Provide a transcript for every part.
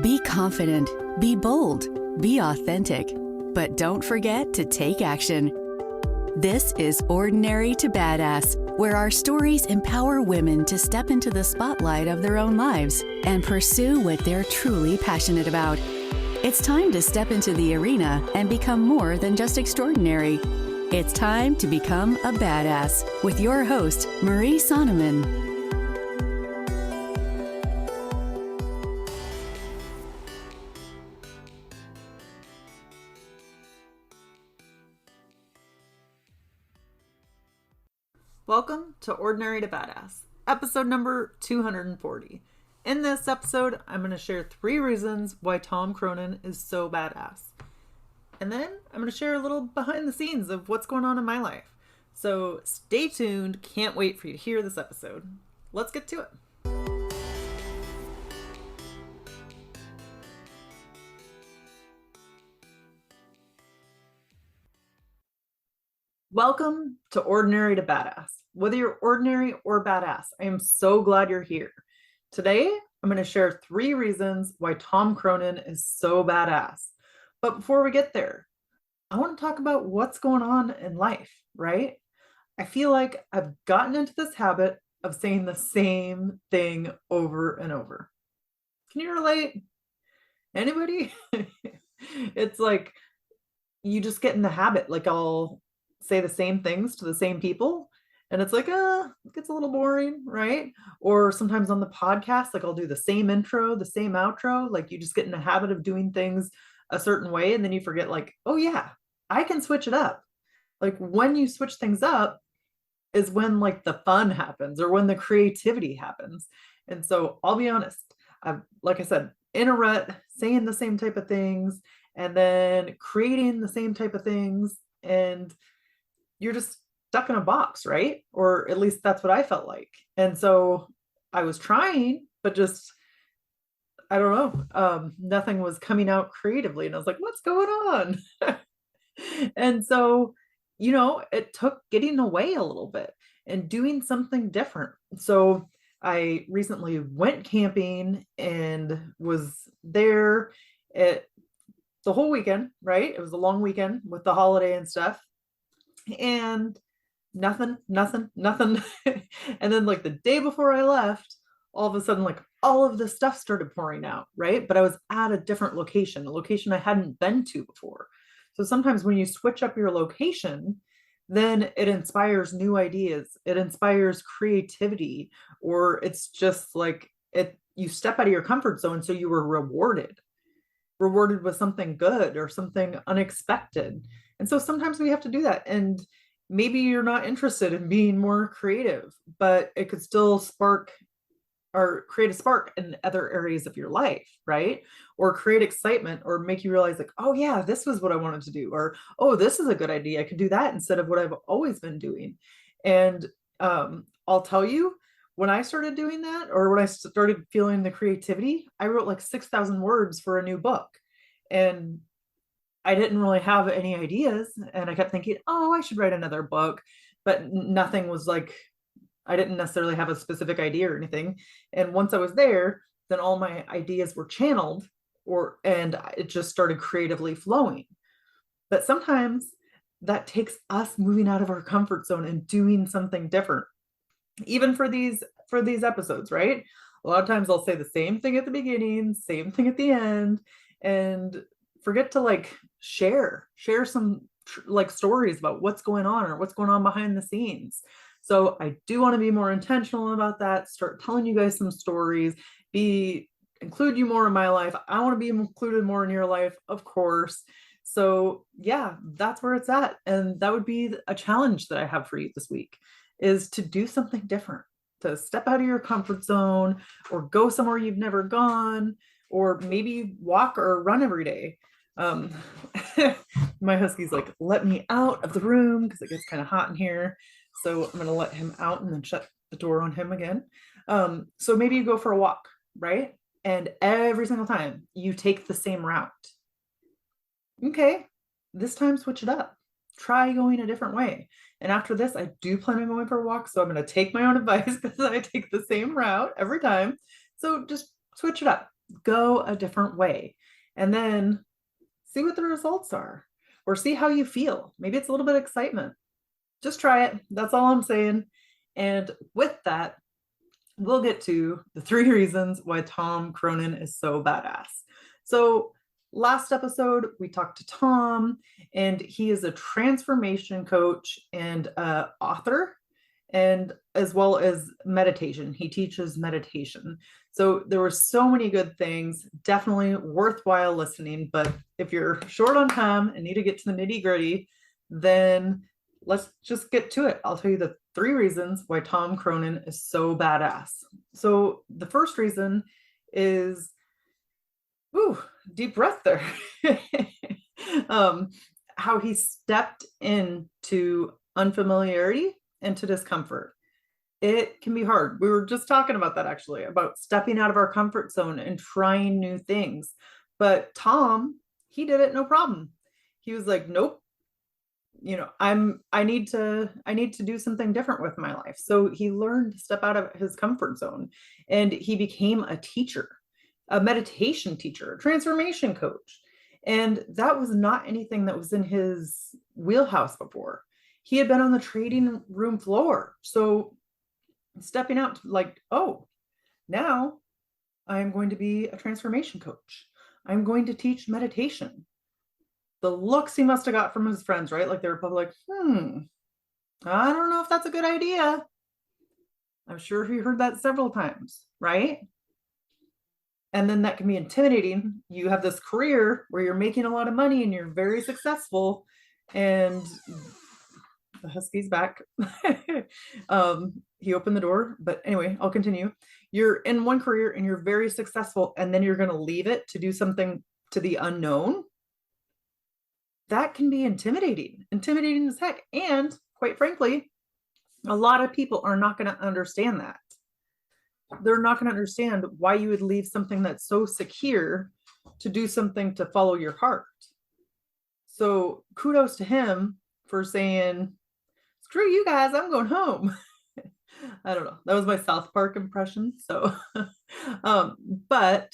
Be confident, be bold, be authentic, but don't forget to take action. This is Ordinary to Badass, where our stories empower women to step into the spotlight of their own lives and pursue what they're truly passionate about. It's time to step into the arena and become more than just extraordinary. It's time to become a badass with your host, Marie Sonneman. Welcome to Ordinary to Badass, episode number 240. In this episode, I'm going to share 3 reasons why Tom Cronin is so badass. And then I'm going to share a little behind the scenes of what's going on in my life. So stay tuned. Can't wait for you to hear this episode. Let's get to it. Welcome to Ordinary to Badass. Whether you're ordinary or badass, I am so glad you're here. Today, I'm going to share 3 reasons why Tom Cronin is so badass. But before we get there, I want to talk about what's going on in life, right? I feel like I've gotten into this habit of saying the same thing over and over. Can you relate? Anybody? It's like you just get in the habit. Like I'll say the same things to the same people, and it's like, it gets a little boring, right? Or sometimes on the podcast, like I'll do the same intro, the same outro. Like you just get in a habit of doing things a certain way, and then you forget, like, oh yeah, I can switch it up. Like when you switch things up is when like the fun happens or when the creativity happens. And so I'll be honest, I've, like I said, in a rut, saying the same type of things and then creating the same type of things, and you're just stuck in a box, right? Or at least that's what I felt like. And so I was trying, but just, I don't know, nothing was coming out creatively. And I was like, what's going on? And so, it took getting away a little bit and doing something different. So I recently went camping and was there the whole weekend, right? It was a long weekend with the holiday and stuff. And nothing. And then like the day before I left, all of a sudden, like all of this stuff started pouring out, right? But I was at a different location, a location I hadn't been to before. So sometimes when you switch up your location, then it inspires new ideas. It inspires creativity, or it's just like you step out of your comfort zone. So you were rewarded with something good or something unexpected. And so sometimes we have to do that. And maybe you're not interested in being more creative, but it could still spark or create a spark in other areas of your life, right? Or create excitement or make you realize like, oh yeah, this was what I wanted to do. Or, oh, this is a good idea. I could do that instead of what I've always been doing. And I'll tell you, when I started doing that, or when I started feeling the creativity, I wrote like 6,000 words for a new book. And I didn't really have any ideas. And I kept thinking, oh, I should write another book. But nothing was like, I didn't necessarily have a specific idea or anything. And once I was there, then all my ideas were channeled and it just started creatively flowing. But sometimes that takes us moving out of our comfort zone and doing something different. Even for these episodes, right? A lot of times I'll say the same thing at the beginning, same thing at the end, and forget to like share some like stories about what's going on or what's going on behind the scenes. So I do want to be more intentional about that, start telling you guys some stories, include you more in my life. I want to be included more in your life, of course. So yeah, that's where it's at. And that would be a challenge that I have for you this week, is to do something different, to step out of your comfort zone or go somewhere you've never gone, or maybe walk or run every day. My husky's like, let me out of the room because it gets kind of hot in here. So I'm going to let him out and then shut the door on him again. So maybe you go for a walk, right? And every single time you take the same route. Okay, this time switch it up. Try going a different way. And after this, I do plan on going for a walk. So I'm going to take my own advice because I take the same route every time. So just switch it up. Go a different way and then see what the results are or see how you feel. Maybe it's a little bit of excitement. Just try it. That's all I'm saying. And with that, we'll get to the 3 reasons why Tom Cronin is so badass. So, last episode, we talked to Tom, and he is a transformation coach and author, and as well as meditation. He teaches meditation. So, there were so many good things, definitely worthwhile listening. But if you're short on time and need to get to the nitty gritty, then let's just get to it. I'll tell you the 3 reasons why Tom Cronin is so badass. So the first reason is, ooh, deep breath there. How he stepped into unfamiliarity and to discomfort. It can be hard. We were just talking about that actually, about stepping out of our comfort zone and trying new things. But Tom, he did it no problem. He was like, nope, I need to do something different with my life. So he learned to step out of his comfort zone, and he became a teacher, a meditation teacher, a transformation coach. And that was not anything that was in his wheelhouse before. He had been on the trading room floor. So stepping out like, oh, now I'm going to be a transformation coach. I'm going to teach meditation. The looks he must have got from his friends, right? Like they were probably like, I don't know if that's a good idea. I'm sure he heard that several times, right? And then that can be intimidating. You have this career where you're making a lot of money and you're very successful, and the husky's back. He opened the door, but anyway, I'll continue. You're in one career and you're very successful, and then you're going to leave it to do something to the unknown. That can be intimidating as heck. And quite frankly, a lot of people are not going to understand that. They're not going to understand why you would leave something that's so secure to do something to follow your heart. So kudos to him for saying, screw you guys, I'm going home. I don't know. That was my South Park impression. So, but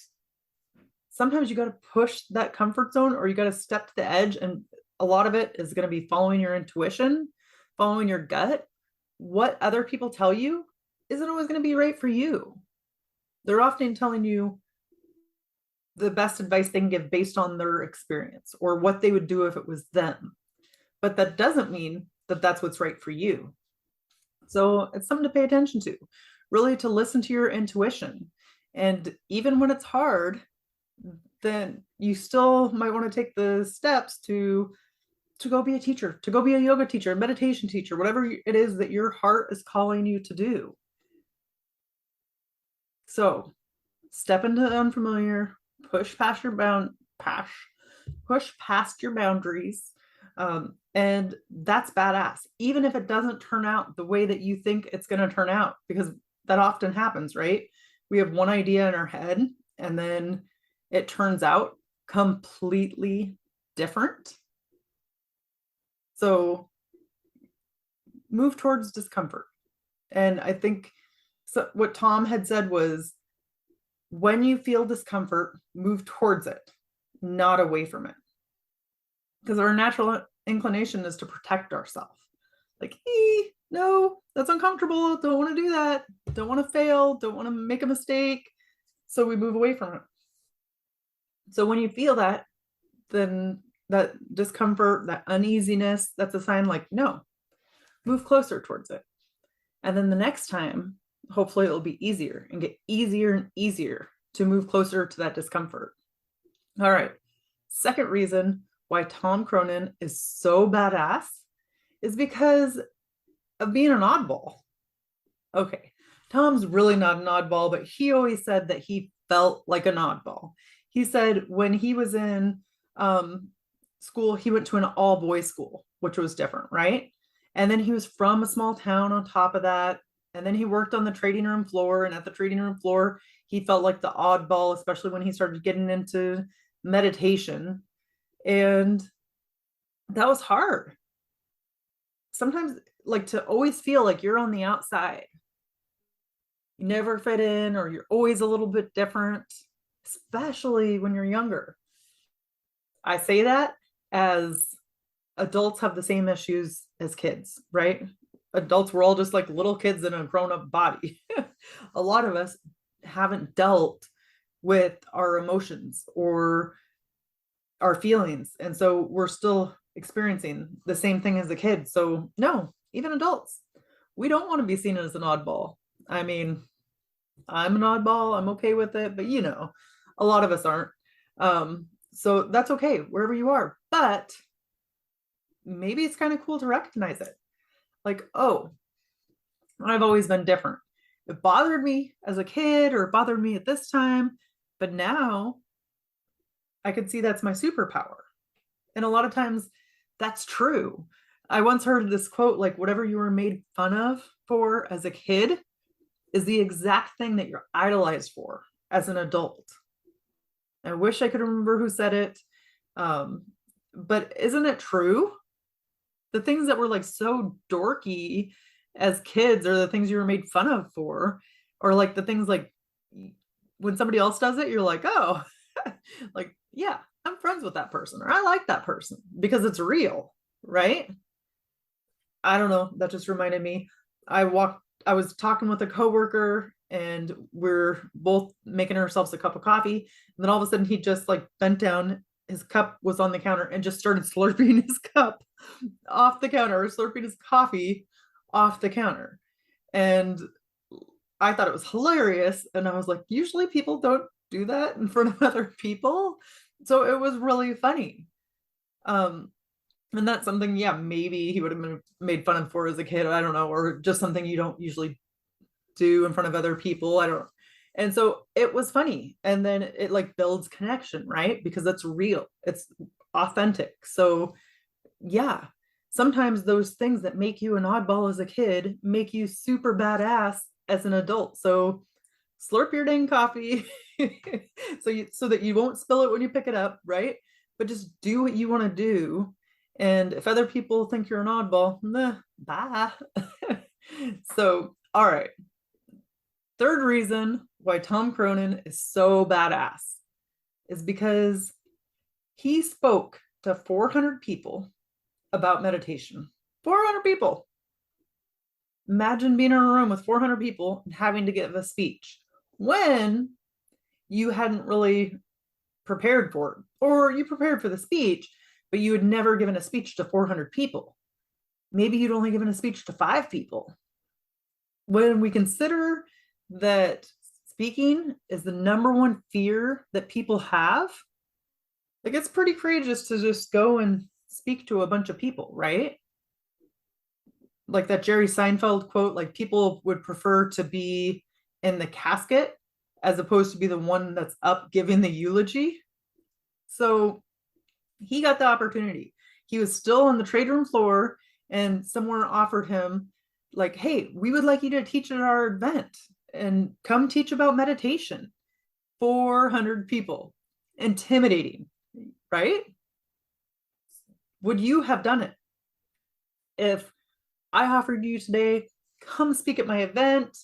sometimes you got to push that comfort zone, or you got to step to the edge. And a lot of it is going to be following your intuition, following your gut. What other people tell you isn't always going to be right for you. They're often telling you the best advice they can give based on their experience or what they would do if it was them. But that doesn't mean that that's what's right for you. So it's something to pay attention to, really, to listen to your intuition. And even when it's hard, then you still might want to take the steps to go be a teacher, to go be a yoga teacher, a meditation teacher, whatever it is that your heart is calling you to do. So step into the unfamiliar, push past your boundaries. And that's badass, even if it doesn't turn out the way that you think it's going to turn out, because that often happens, right? We have one idea in our head and then it turns out completely different. So move towards discomfort. And I think what Tom had said was, when you feel discomfort, move towards it, not away from it. Because our natural inclination is to protect ourselves. Like, no, that's uncomfortable. Don't want to do that. Don't want to fail. Don't want to make a mistake. So we move away from it. So when you feel that, then that discomfort, that uneasiness, that's a sign like, no, move closer towards it. And then the next time, hopefully it'll be easier and get easier and easier to move closer to that discomfort. All right. Second reason why Tom Cronin is so badass is because of being an oddball. Okay. Tom's really not an oddball, but he always said that he felt like an oddball. He said when he was in school, he went to an all boys school, which was different, right? And then he was from a small town on top of that. And then he worked on the trading room floor. And at the trading room floor, he felt like the oddball, especially when he started getting into meditation. And that was hard. Sometimes, like, to always feel like you're on the outside. You never fit in, or you're always a little bit different. especially when you're younger. I say that as adults have the same issues as kids, right? Adults, we're all just like little kids in a grown-up body. A lot of us haven't dealt with our emotions or our feelings. And so we're still experiencing the same thing as a kid. So, no, even adults, we don't want to be seen as an oddball. I mean, I'm an oddball, I'm okay with it, but a lot of us aren't. So that's okay wherever you are. But maybe it's kind of cool to recognize it. Like, oh, I've always been different. It bothered me as a kid or it bothered me at this time, but now I can see that's my superpower. And a lot of times that's true. I once heard this quote, like, whatever you were made fun of for as a kid is the exact thing that you're idolized for as an adult. I wish I could remember who said it. But isn't it true? The things that were like so dorky as kids are the things you were made fun of for, or like the things like when somebody else does it, you're like, oh, like, yeah, I'm friends with that person, or I like that person because it's real, right? I don't know. That just reminded me. I was talking with a coworker and we're both making ourselves a cup of coffee. And then all of a sudden he just like bent down, his cup was on the counter and just started slurping his cup off the counter, or slurping his coffee off the counter. And I thought it was hilarious. And I was like, usually people don't do that in front of other people. So it was really funny. And that's something, yeah, maybe he would have been made fun of for as a kid. I don't know, or just something you don't usually do in front of other people. I don't. And so it was funny. And then it like builds connection, right? Because it's real, it's authentic. So yeah, sometimes those things that make you an oddball as a kid make you super badass as an adult. So slurp your dang coffee so that you won't spill it when you pick it up, right? But just do what you want to do. And if other people think you're an oddball, bye. So, all right. Third reason why Tom Cronin is so badass is because he spoke to 400 people about meditation. 400 people. Imagine being in a room with 400 people and having to give a speech when you hadn't really prepared for it, or you prepared for the speech, but you had never given a speech to 400 people. Maybe you'd only given a speech to 5 people. When we consider that speaking is the number one fear that people have, like, it's pretty courageous to just go and speak to a bunch of people, right? Like that Jerry Seinfeld quote, like, people would prefer to be in the casket as opposed to be the one that's up giving the eulogy. So he got the opportunity. He was still on the trade room floor and someone offered him, like, hey, we would like you to teach at our event and come teach about meditation. 400 people. Intimidating, right? Would you have done it? If I offered you today, come speak at my event,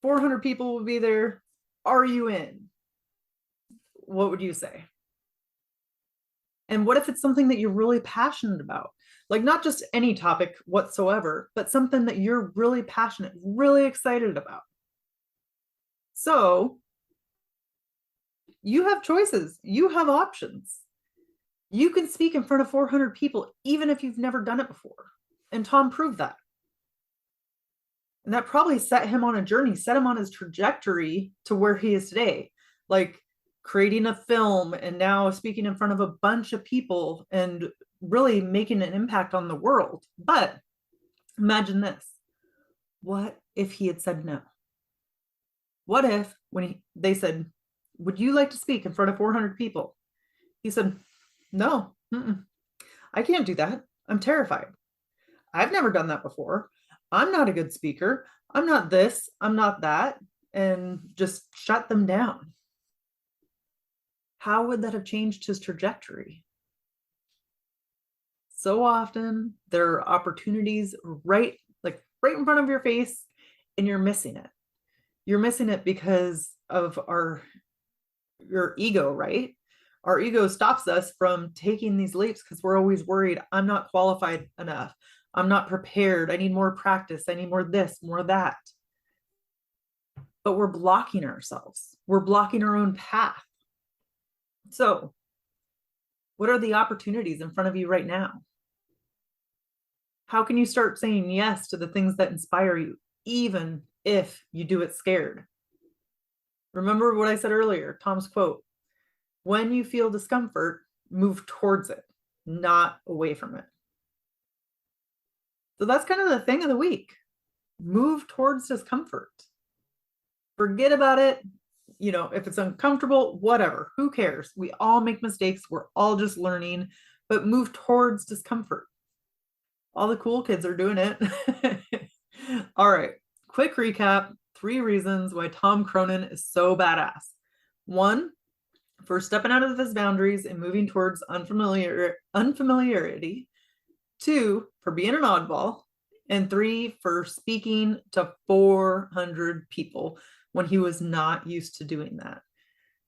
400 people will be there. Are you in? What would you say? And what if it's something that you're really passionate about? Like, not just any topic whatsoever, but something that you're really passionate, really excited about. So you have choices, you have options. You can speak in front of 400 people, even if you've never done it before. And Tom proved that. And that probably set him on a journey, set him on his trajectory to where he is today. Like, creating a film and now speaking in front of a bunch of people and really making an impact on the world. But imagine this. What if he had said no? What if when they said, would you like to speak in front of 400 people? He said, no, I can't do that. I'm terrified. I've never done that before. I'm not a good speaker. I'm not this, I'm not that, and just shut them down. How would that have changed his trajectory? So often there are opportunities right in front of your face and you're missing it. You're missing it because of our your ego, right? Our ego stops us from taking these leaps because we're always worried, I'm not qualified enough. I'm not prepared. I need more practice. I need more this, more that. But we're blocking ourselves. We're blocking our own path. So, what are the opportunities in front of you right now? How can you start saying yes to the things that inspire you, even if you do it scared? Remember what I said earlier, Tom's quote, when you feel discomfort, move towards it, not away from it. So that's kind of the thing of the week. Move towards discomfort. Forget about it. You know, if it's uncomfortable, whatever, who cares? We all make mistakes. We're all just learning, but move towards discomfort. All the cool kids are doing it. All right, quick recap. 3 reasons why Tom Cronin is so badass. 1, for stepping out of his boundaries and moving towards unfamiliarity. 2, for being an oddball. And 3, for speaking to 400 people when he was not used to doing that.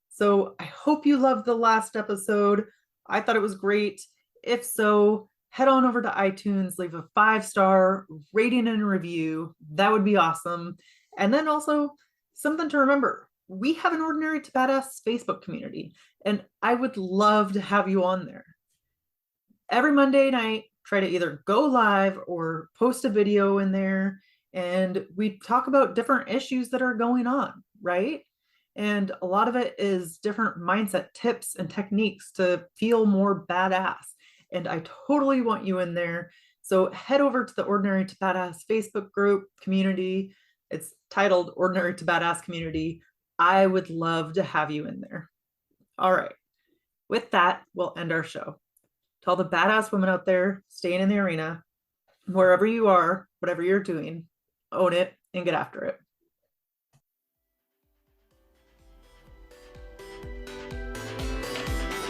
So I hope you loved the last episode. I thought it was great. If so, head on over to iTunes, leave a 5-star rating and review. That would be awesome. And then also something to remember, we have an Ordinary to Badass Facebook community, and I would love to have you on there. Every Monday night, try to either go live or post a video in there, and we talk about different issues that are going on, right? And a lot of it is different mindset tips and techniques to feel more badass. And I totally want you in there. So head over to the Ordinary to Badass Facebook group community. It's titled Ordinary to Badass Community. I would love to have you in there. All right. With that, we'll end our show. To all the badass women out there staying in the arena, wherever you are, whatever you're doing, own it and get after it.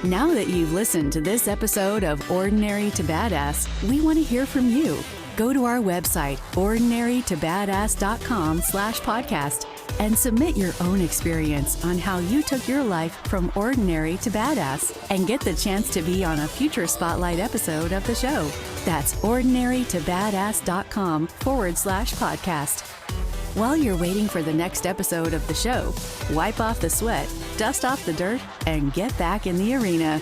Now that you've listened to this episode of Ordinary to Badass, we want to hear from you. Go to our website, ordinarytobadass.com/podcast, and submit your own experience on how you took your life from ordinary to badass and get the chance to be on a future spotlight episode of the show. That's ordinarytobadass.com/podcast. While you're waiting for the next episode of the show, wipe off the sweat, dust off the dirt, and get back in the arena.